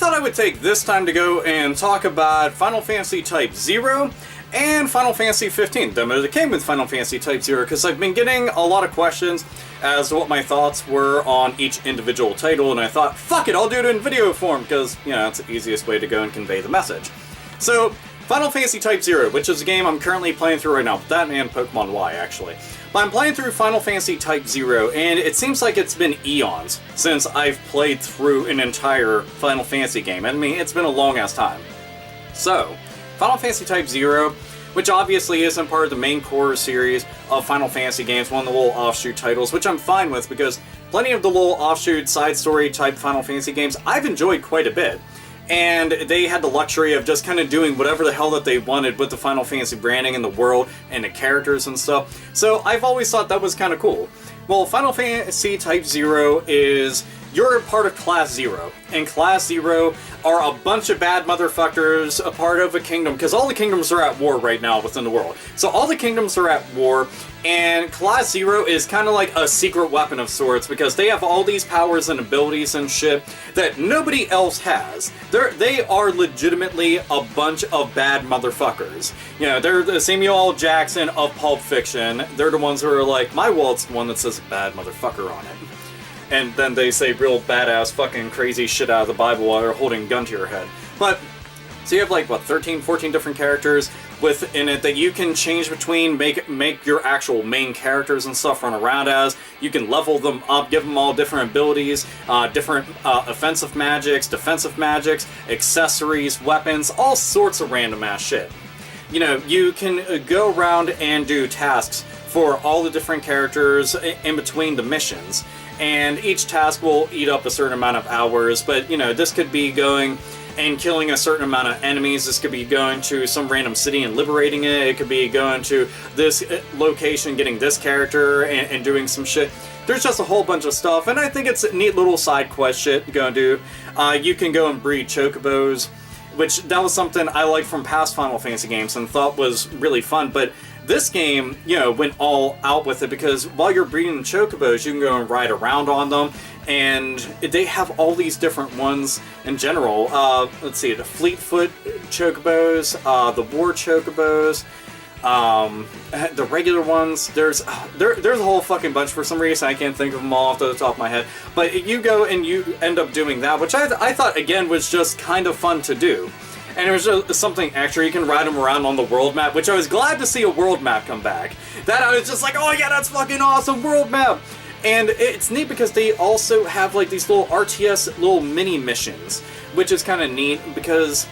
thought I would take this time to go and talk about Final Fantasy Type 0 and Final Fantasy 15, demo that came with Final Fantasy Type 0, because I've been getting a lot of questions as to what my thoughts were on each individual title, and I thought, fuck it, I'll do it in video form, because, you know, it's the easiest way to go and convey the message. So, Final Fantasy Type 0, which is a game I'm currently playing through right now, that and Pokemon Y, actually. But I'm playing through Final Fantasy Type 0, and it seems like it's been eons since I've played through an entire Final Fantasy game. I mean, it's been a long-ass time. So, Final Fantasy Type 0, which obviously isn't part of the main core series of Final Fantasy games, one of the little offshoot titles, which I'm fine with, because plenty of the little offshoot side story type Final Fantasy games I've enjoyed quite a bit. And they had the luxury of just kind of doing whatever the hell that they wanted with the Final Fantasy branding and the world and the characters and stuff. So I've always thought that was kind of cool. Well, Final Fantasy Type 0 is, you're a part of Class 0. And Class 0 are a bunch of bad motherfuckers, a part of a kingdom, because all the kingdoms are at war right now within the world. So all the kingdoms are at war, and Class 0 is kind of like a secret weapon of sorts, because they have all these powers and abilities and shit that nobody else has. They are legitimately a bunch of bad motherfuckers. You know, they're the Samuel L. Jackson of Pulp Fiction. They're the ones who are like, my wallet's the one that says bad motherfucker on it. And then they say real badass fucking crazy shit out of the Bible while they're holding a gun to your head. But, so you have like, what, 13, 14 different characters within it that you can change between, make your actual main characters and stuff run around as. You can level them up, give them all different abilities, different offensive magics, defensive magics, accessories, weapons, all sorts of random ass shit. You know, you can go around and do tasks for all the different characters in between the missions. And each task will eat up a certain amount of hours, but, you know, this could be going and killing a certain amount of enemies. This could be going to some random city and liberating it. It could be going to this location, getting this character, and doing some shit. There's just a whole bunch of stuff, and I think it's a neat little side quest shit to go and do. You can go and breed chocobos, which that was something I liked from past Final Fantasy games and thought was really fun, but this game, you know, went all out with it, because while you're breeding chocobos, you can go and ride around on them, and they have all these different ones in general. Let's see, the Fleetfoot chocobos, the War chocobos, the regular ones. There's a whole fucking bunch. For some reason I can't think of them all off the top of my head, but you go and you end up doing that, which I thought again was just kind of fun to do. And it was just something extra. You can ride them around on the world map, which I was glad to see a world map come back. That I was just like, oh yeah, that's fucking awesome, world map! And it's neat because they also have like these little RTS little mini missions, which is kind of neat, because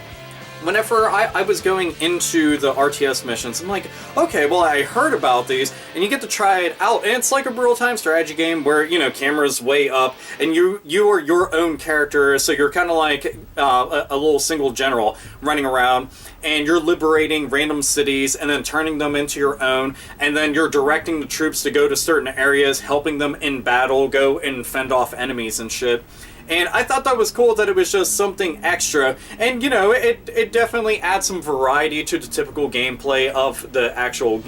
whenever I was going into the RTS missions, I'm like, okay, well, I heard about these, and you get to try it out, and it's like a real-time strategy game where, you know, camera's way up, and you are your own character, so you're kind of like a little single general running around, and you're liberating random cities, and then turning them into your own, and then you're directing the troops to go to certain areas, helping them in battle, go and fend off enemies and shit. And I thought that was cool that it was just something extra. And, you know, it definitely adds some variety to the typical gameplay of the actual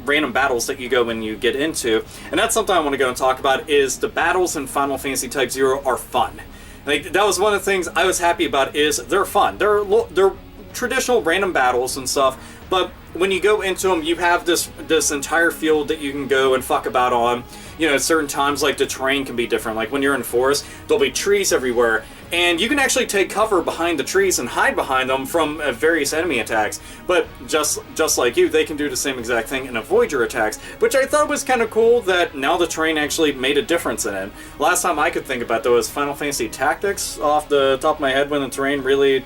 random battles that you go and you get into. And that's something I want to go and talk about, is the battles in Final Fantasy Type 0 are fun. Like, that was one of the things I was happy about, is they're fun. They're traditional random battles and stuff, but when you go into them, you have this entire field that you can go and fuck about on. You know, at certain times, like, the terrain can be different. Like, when you're in forest, there'll be trees everywhere, and you can actually take cover behind the trees and hide behind them from various enemy attacks. But just like you, they can do the same exact thing and avoid your attacks, which I thought was kind of cool that now the terrain actually made a difference in it. Last time I could think about, though, was Final Fantasy Tactics off the top of my head, when the terrain really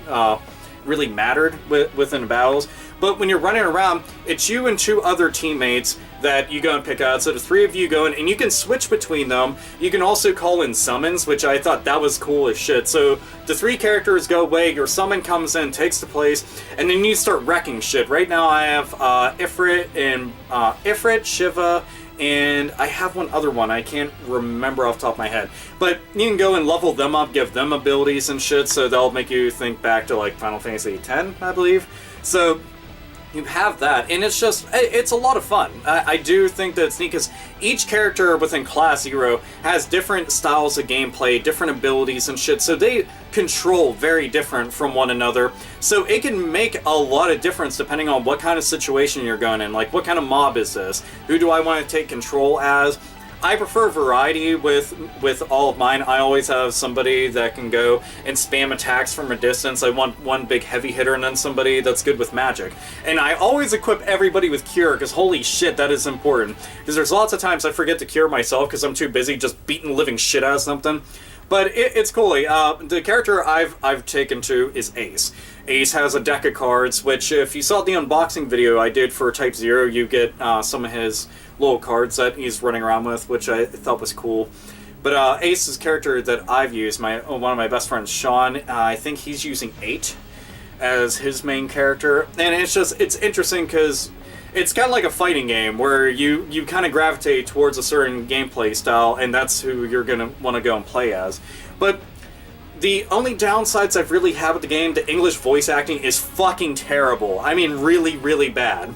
mattered within the battles. But when you're running around, it's you and two other teammates that you go and pick out. So the three of you go in, and you can switch between them. You can also call in summons, which I thought that was cool as shit. So the three characters go away, your summon comes in, takes the place, and then you start wrecking shit. Right now I have Ifrit, Shiva, and I have one other one I can't remember off the top of my head. But you can go and level them up, give them abilities and shit, so they'll make you think back to like Final Fantasy X, I believe. So you have that, and it's a lot of fun. I do think that it's neat because each character within Class Zero has different styles of gameplay, different abilities and shit, so they control very different from one another. So it can make a lot of difference depending on what kind of situation you're going in. Like, what kind of mob is this? Who do I want to take control as? I prefer variety with all of mine. I always have somebody that can go and spam attacks from a distance. I want one big heavy hitter and then somebody that's good with magic. And I always equip everybody with cure, because holy shit, that is important. Because there's lots of times I forget to cure myself because I'm too busy just beating living shit out of something. But it's cool. The character I've taken to is Ace. Ace has a deck of cards, which if you saw the unboxing video I did for Type 0, you get some of his little cards that he's running around with, which I thought was cool. But Ace's character that I've used, one of my best friends, Sean, I think he's using 8 as his main character. And it's interesting because it's kind of like a fighting game where you kind of gravitate towards a certain gameplay style, and that's who you're going to want to go and play as. But the only downsides I've really had with the game, the English voice acting is fucking terrible. I mean, really, really bad.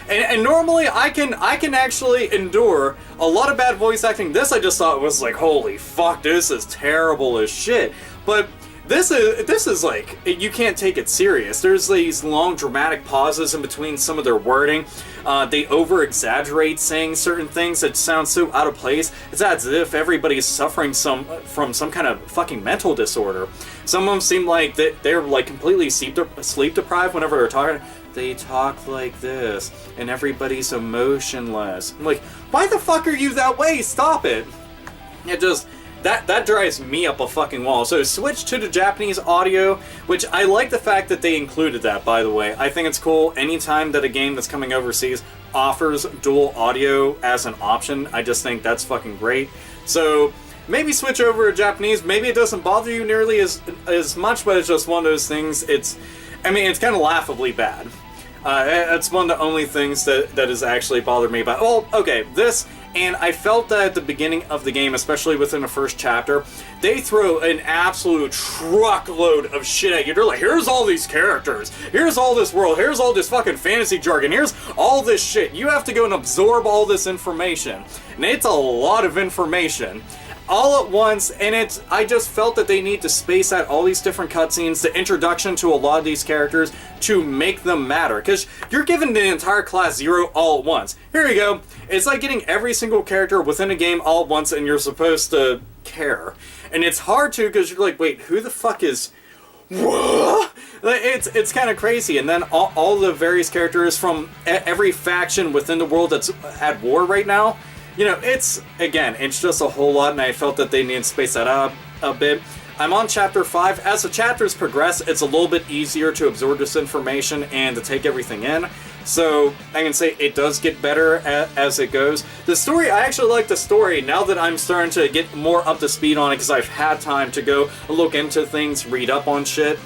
And normally I can actually endure a lot of bad voice acting. This I just thought was like, holy fuck, this is terrible as shit. But this is like, you can't take it serious. There's these long dramatic pauses in between some of their wording. They over-exaggerate saying certain things that sound so out of place. It's as if everybody's suffering from some kind of fucking mental disorder. Some of them seem like they're like completely sleep deprived whenever they're talking. They talk like this, and everybody's emotionless. I'm like, why the fuck are you that way? Stop it! It just... That drives me up a fucking wall. So switch to the Japanese audio, which I like the fact that they included that, by the way. I think it's cool anytime that a game that's coming overseas offers dual audio as an option. I just think that's fucking great. So maybe switch over to Japanese. Maybe it doesn't bother you nearly as much, but it's just one of those things. It's kind of laughably bad. It's one of the only things that has actually bothered me about. Well, okay, this... And I felt that at the beginning of the game, especially within the first chapter, they throw an absolute truckload of shit at you. They're like, here's all these characters, here's all this world, here's all this fucking fantasy jargon, here's all this shit. You have to go and absorb all this information. And it's a lot of information. All at once, and I just felt that they need to space out all these different cutscenes, the introduction to a lot of these characters, to make them matter. Because you're given the entire Class Zero all at once. Here you go. It's like getting every single character within a game all at once, and you're supposed to care. And it's hard to, because you're like, wait, who the fuck is... It's kind of crazy. And then all the various characters from every faction within the world that's at war right now, you know, it's just a whole lot, and I felt that they needed to space that out a bit. I'm on Chapter 5. As the chapters progress, it's a little bit easier to absorb this information and to take everything in. So, I can say it does get better as it goes. The story, I actually like the story now that I'm starting to get more up to speed on it, because I've had time to go look into things, read up on shit.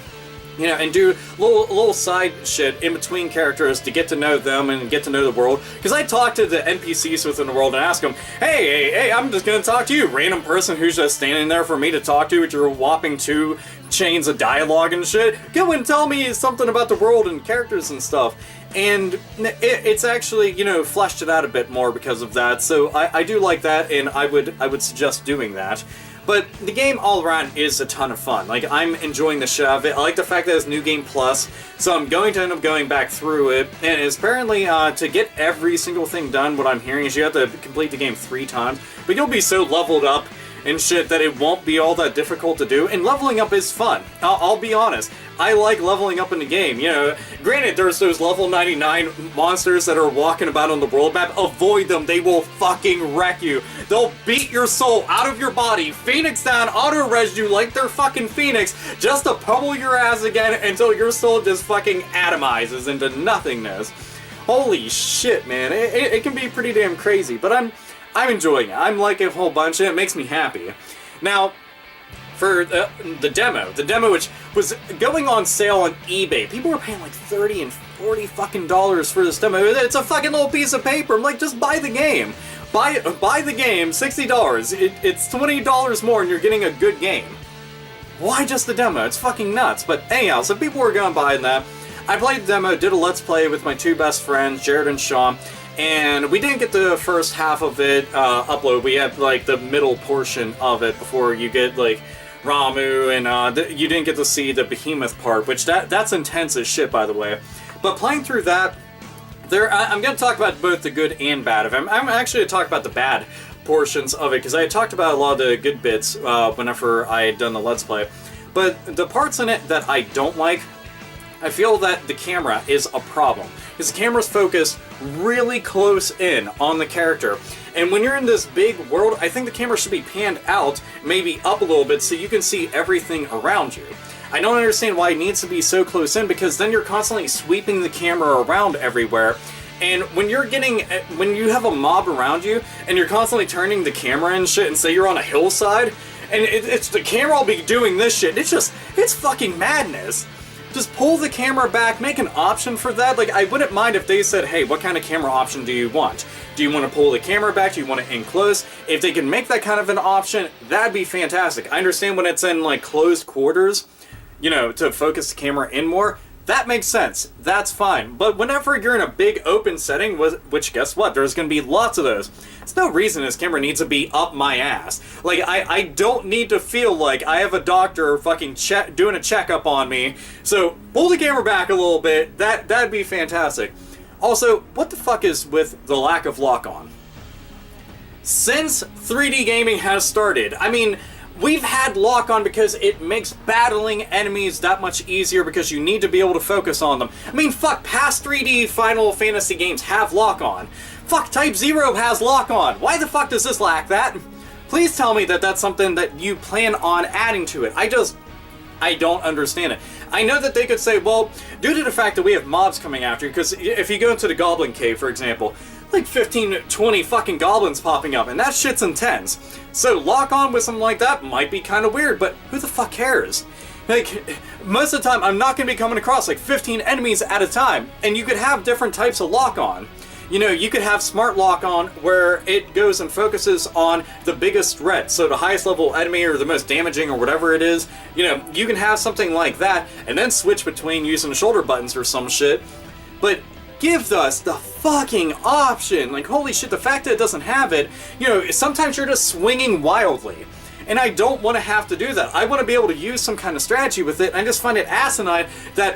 You know, and do little side shit in between characters to get to know them and get to know the world. Because I talk to the NPCs within the world and ask them, hey, I'm just going to talk to you, random person who's just standing there for me to talk to with your whopping 2 chains of dialogue and shit. Go and tell me something about the world and characters and stuff. And it's actually, you know, fleshed it out a bit more because of that. So I do like that, and I would suggest doing that. But the game all around is a ton of fun. Like, I'm enjoying the shit out of it. I like the fact that it's New Game Plus, so I'm going to end up going back through it. And it's apparently, to get every single thing done, what I'm hearing is you have to complete the game 3 times. But you'll be so leveled up and shit that it won't be all that difficult to do. And leveling up is fun. I'll be honest. I like leveling up in the game. You know, granted, there's those level 99 monsters that are walking about on the world map. Avoid them. They will fucking wreck you. They'll beat your soul out of your body, Phoenix down, auto-res you like they're fucking Phoenix, just to pummel your ass again until your soul just fucking atomizes into nothingness. Holy shit, man. It can be pretty damn crazy, but I'm enjoying it. I'm liking a whole bunch, and it makes me happy. Now, for the demo which was going on sale on eBay, people were paying like $30 and $40 fucking dollars for this demo. It's a fucking little piece of paper. I'm like, just buy the game. Buy the game, $60. It's $20 more, and you're getting a good game. Why just the demo? It's fucking nuts. But anyhow, so people were going buying that. I played the demo, did a Let's Play with my two best friends, Jared and Sean, and we didn't get the first half of it upload. We had, like, the middle portion of it before you get, like, Ramuh, and you didn't get to see the Behemoth part, which that's intense as shit, by the way. But playing through that, I'm going to talk about both the good and bad of it. I'm actually going to talk about the bad portions of it, because I had talked about a lot of the good bits whenever I had done the Let's Play. But the parts in it that I don't like, I feel that the camera is a problem. Because the camera's focused really close in on the character. And when you're in this big world, I think the camera should be panned out, maybe up a little bit, so you can see everything around you. I don't understand why it needs to be so close in, because then you're constantly sweeping the camera around everywhere. And when you have a mob around you, and you're constantly turning the camera and shit, and say you're on a hillside, and it's the camera will be doing this shit, it's fucking madness. Just pull the camera back, make an option for that. Like, I wouldn't mind if they said, hey, what kind of camera option do you want? Do you want to pull the camera back? Do you want it in close? If they can make that kind of an option, that'd be fantastic. I understand when it's in, like, closed quarters, you know, to focus the camera in more. That makes sense. That's fine. But whenever you're in a big open setting, which guess what? There's going to be lots of those. There's no reason this camera needs to be up my ass. Like, I don't need to feel like I have a doctor fucking doing a checkup on me. So, pull the camera back a little bit. That'd be fantastic. Also, what the fuck is with the lack of lock-on? Since 3D gaming has started, I mean, we've had lock-on because it makes battling enemies that much easier because you need to be able to focus on them. I mean, fuck, past 3D Final Fantasy games have lock-on. Fuck, Type 0 has lock-on. Why the fuck does this lack that? Please tell me that that's something that you plan on adding to it. I don't understand it. I know that they could say, well, due to the fact that we have mobs coming after you, because if you go into the Goblin Cave, for example, like 15, 20 fucking goblins popping up, and that shit's intense. So lock on with something like that might be kind of weird, but who the fuck cares? Like, most of the time, I'm not going to be coming across like 15 enemies at a time, and you could have different types of lock on. You know, you could have smart lock on where it goes and focuses on the biggest threat, so the highest level enemy or the most damaging or whatever it is. You know, you can have something like that, and then switch between using the shoulder buttons or some shit. But give us the fucking option. Like, holy shit, the fact that it doesn't have it, you know, sometimes you're just swinging wildly. And I don't want to have to do that. I want to be able to use some kind of strategy with it. I just find it asinine that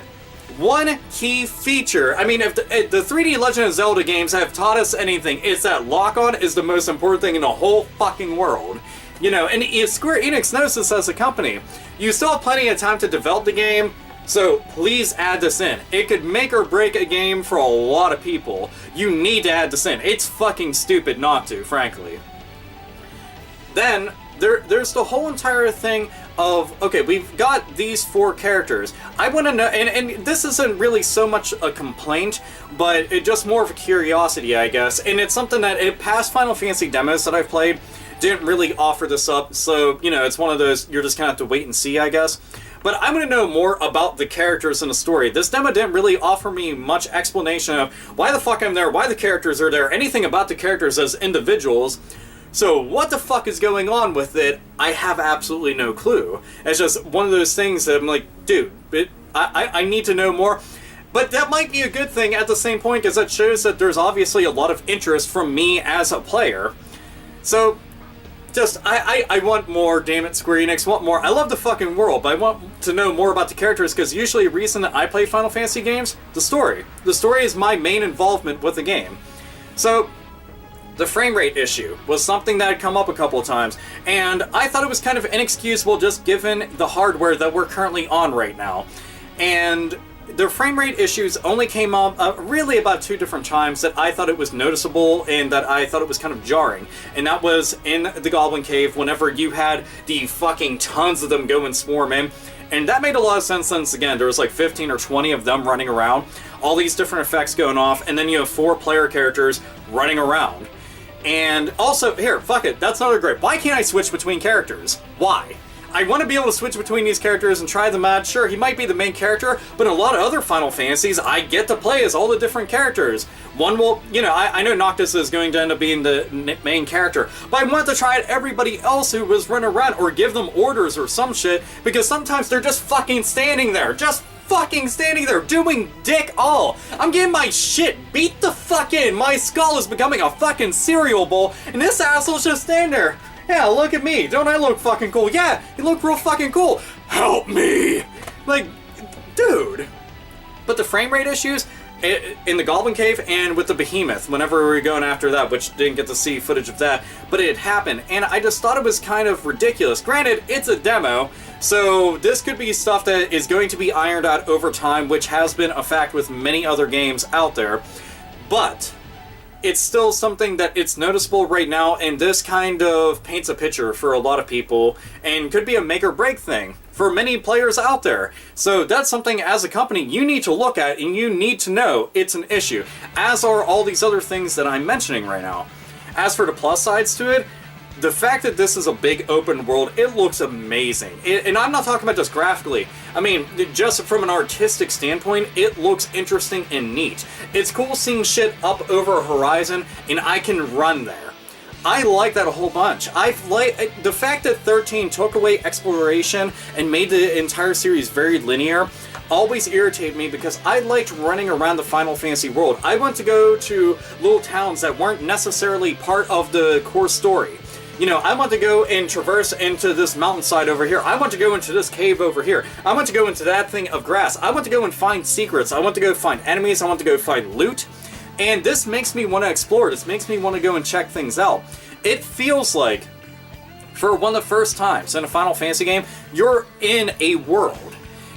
one key feature, I mean, if the 3D Legend of Zelda games have taught us anything, it's that lock-on is the most important thing in the whole fucking world. You know, and if Square Enix knows this as a company, you still have plenty of time to develop the game, so please add this in. It could make or break a game for a lot of people. You need to add this in. It's fucking stupid not to, frankly. Then, there's the whole entire thing of, okay, we've got these 4 characters. I want to know, and this isn't really so much a complaint, but it's just more of a curiosity, I guess. And it's something that past Final Fantasy demos that I've played didn't really offer this up, so, you know, it's one of those, you're just gonna have to wait and see, I guess. But I'm going to know more about the characters in the story. This demo didn't really offer me much explanation of why the fuck I'm there, why the characters are there, anything about the characters as individuals. So what the fuck is going on with it? I have absolutely no clue. It's just one of those things that I'm like, dude, I need to know more. But that might be a good thing at the same point, because that shows that there's obviously a lot of interest from me as a player. So, just, I want more, damn it, Square Enix, want more. I love the fucking world, but I want to know more about the characters, because usually the reason that I play Final Fantasy games, the story. The story is my main involvement with the game. So, the frame rate issue was something that had come up a couple of times, and I thought it was kind of inexcusable just given the hardware that we're currently on right now. And the frame rate issues only came up really about 2 different times that I thought it was noticeable and that I thought it was kind of jarring. And that was in the Goblin Cave whenever you had the fucking tons of them go and swarm in. And that made a lot of sense since, again, there was like 15 or 20 of them running around. All these different effects going off, and then you have 4 player characters running around. And also, here, fuck it, that's another great. Why can't I switch between characters? Why? I want to be able to switch between these characters and try them out. Sure, he might be the main character, but in a lot of other Final Fantasies, I get to play as all the different characters. One will, you know, I know Noctis is going to end up being the main character, but I want to try out everybody else who was running around, or give them orders or some shit, because sometimes they're just fucking standing there. Just fucking standing there doing dick all. I'm getting my shit beat the fuck in. My skull is becoming a fucking cereal bowl, and this asshole's just standing there. Yeah, look at me. Don't I look fucking cool? Yeah, you look real fucking cool. Help me! Like, dude. But the frame rate issues in the Goblin Cave and with the Behemoth, whenever we were going after that, which didn't get to see footage of that, but it happened, and I just thought it was kind of ridiculous. Granted, it's a demo, so this could be stuff that is going to be ironed out over time, which has been a fact with many other games out there, but it's still something that it's noticeable right now, and this kind of paints a picture for a lot of people, and could be a make or break thing for many players out there. So that's something as a company you need to look at, and you need to know it's an issue, as are all these other things that I'm mentioning right now. As for the plus sides to it, the fact that this is a big open world, it looks amazing. And I'm not talking about just graphically. I mean, just from an artistic standpoint, it looks interesting and neat. It's cool seeing shit up over a horizon, and I can run there. I like that a whole bunch. The fact that 13 took away exploration and made the entire series very linear always irritated me, because I liked running around the Final Fantasy world. I want to go to little towns that weren't necessarily part of the core story. You know, I want to go and traverse into this mountainside over here. I want to go into this cave over here. I want to go into that thing of grass. I want to go and find secrets. I want to go find enemies. I want to go find loot. And this makes me want to explore. This makes me want to go and check things out. It feels like, for one of the first times in a Final Fantasy game, you're in a world.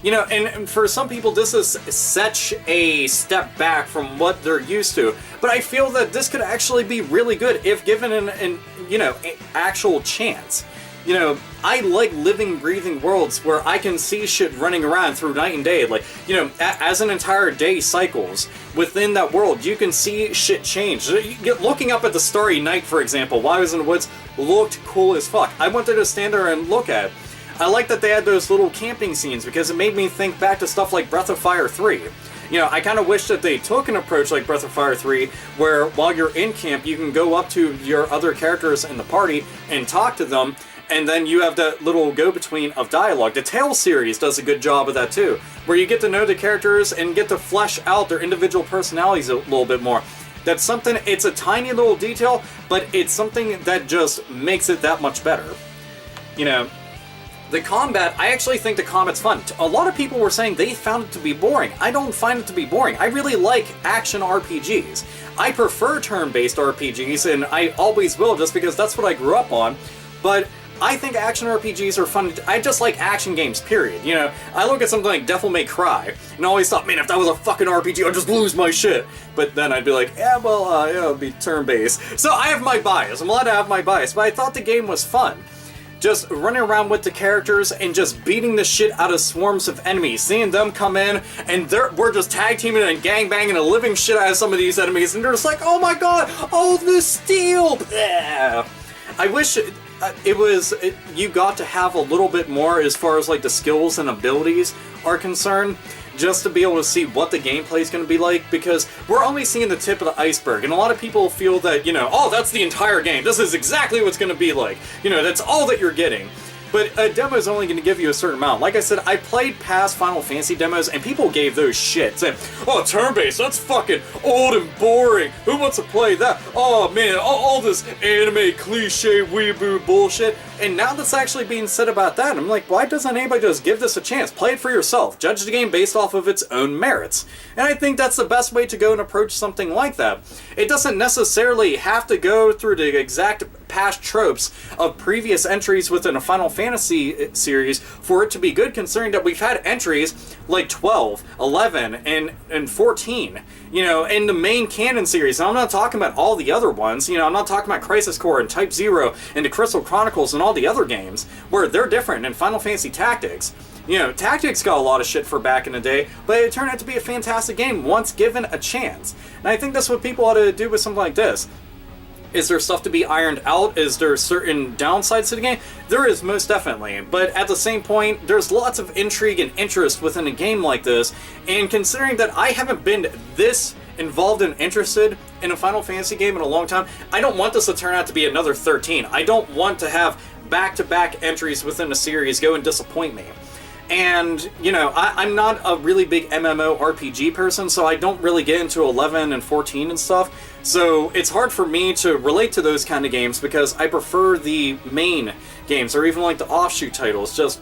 You know, and for some people this is such a step back from what they're used to. But I feel that this could actually be really good if given an actual chance. You know, I like living, breathing worlds where I can see shit running around through night and day. Like, you know, as an entire day cycles within that world, you can see shit change. Looking up at the starry night, for example, while I was in the woods, looked cool as fuck. I wanted to stand there and look at it. I like that they had those little camping scenes, because it made me think back to stuff like Breath of Fire 3. You know, I kind of wish that they took an approach like Breath of Fire 3, where while you're in camp, you can go up to your other characters in the party and talk to them, and then you have that little go-between of dialogue. The Tales series does a good job of that too, where you get to know the characters and get to flesh out their individual personalities a little bit more. That's something, it's a tiny little detail, but it's something that just makes it that much better. You know, the combat, I actually think the combat's fun. A lot of people were saying they found it to be boring. I don't find it to be boring. I really like action RPGs. I prefer turn-based RPGs, and I always will, just because that's what I grew up on. But I think action RPGs are fun. I just like action games, period. You know, I look at something like Devil May Cry, and I always thought, man, if that was a fucking RPG, I'd just lose my shit. But then I'd be like, yeah, well, yeah, it'd be turn-based. So I have my bias. I'm allowed to have my bias, but I thought the game was fun. Just running around with the characters and just beating the shit out of swarms of enemies, seeing them come in, and we're just tag teaming and gangbanging the living shit out of some of these enemies, and they're just like, oh my god, all this steel! Bleh. I wish you got to have a little bit more as far as like the skills and abilities are concerned, just to be able to see what the gameplay is going to be like, because we're only seeing the tip of the iceberg, and a lot of people feel that, you know, oh, that's the entire game, this is exactly what it's going to be like, you know, that's all that you're getting. But a demo is only going to give you a certain amount. Like I said, I played past Final Fantasy demos, and people gave those shit, saying, oh, turn-based, that's fucking old and boring, who wants to play that? Oh man, all this anime cliche weeaboo bullshit. And now that's actually being said about that, I'm like, why doesn't anybody just give this a chance? Play it for yourself. Judge the game based off of its own merits. And I think that's the best way to go and approach something like that. It doesn't necessarily have to go through the exact past tropes of previous entries within a Final Fantasy series for it to be good, considering that we've had entries like 12, 11, and 14, you know, in the main canon series. Now, I'm not talking about all the other ones, you know, I'm not talking about Crisis Core and Type 0 and the Crystal Chronicles and all the other games, where they're different, in Final Fantasy Tactics. You know, Tactics got a lot of shit for back in the day, but it turned out to be a fantastic game once given a chance. And I think that's what people ought to do with something like this. Is there stuff to be ironed out? Is there certain downsides to the game? There is, most definitely. But at the same point, there's lots of intrigue and interest within a game like this. And considering that I haven't been this involved and interested in a Final Fantasy game in a long time, I don't want this to turn out to be another 13. I don't want to have back-to-back entries within a series go and disappoint me. And, you know, I'm not a really big MMORPG person, so I don't really get into 11 and 14 and stuff. So it's hard for me to relate to those kind of games because I prefer the main games, or even like the offshoot titles. Just,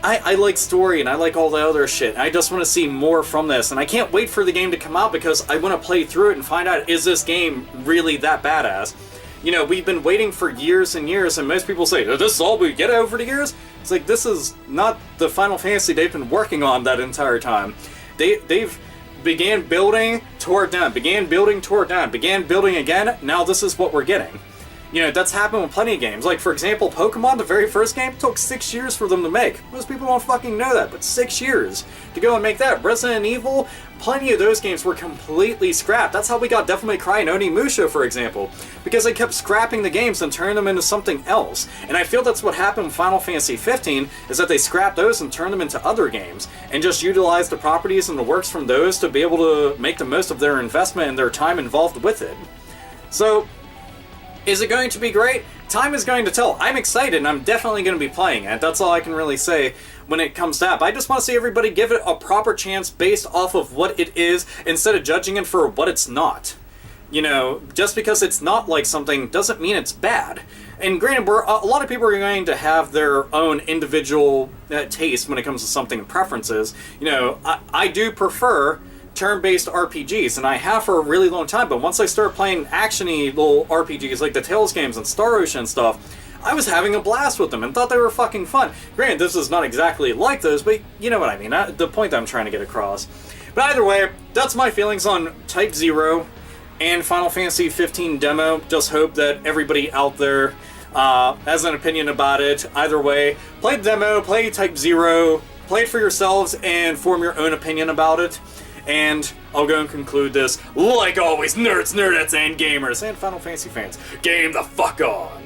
I like story and I like all the other shit. I just want to see more from this, and I can't wait for the game to come out because I want to play through it and find out, is this game really that badass? You know, we've been waiting for years and years, and most people say, this is all we get over the years? It's like, this is not the Final Fantasy they've been working on that entire time. They've began building, tore it down, began building, tore it down, began building again, now this is what we're getting. You know, that's happened with plenty of games. Like, for example, Pokemon, the very first game, took 6 years for them to make. Most people don't fucking know that, but 6 years to go and make that. Resident Evil, plenty of those games were completely scrapped. That's how we got Devil May Cry and Onimusha, for example. Because they kept scrapping the games and turning them into something else. And I feel that's what happened with Final Fantasy 15, is that they scrapped those and turned them into other games. And just utilized the properties and the works from those to be able to make the most of their investment and their time involved with it. So, is it going to be great? Time is going to tell. I'm excited and I'm definitely going to be playing it. That's all I can really say when it comes to that. But I just want to see everybody give it a proper chance based off of what it is instead of judging it for what it's not. You know, just because it's not like something doesn't mean it's bad. And granted, a lot of people are going to have their own individual taste when it comes to something and preferences. You know, I do prefer turn-based RPGs, and I have for a really long time, but once I started playing action-y little RPGs like the Tales games and Star Ocean and stuff, I was having a blast with them and thought they were fucking fun. Granted, this is not exactly like those, but you know what I mean, the point that I'm trying to get across. But either way, that's my feelings on Type 0 and Final Fantasy 15 demo. Just hope that everybody out there has an opinion about it. Either way, play the demo, play Type 0, play it for yourselves, and form your own opinion about it. And I'll go and conclude this, like always, nerds, nerdettes, and gamers, and Final Fantasy fans, game the fuck on!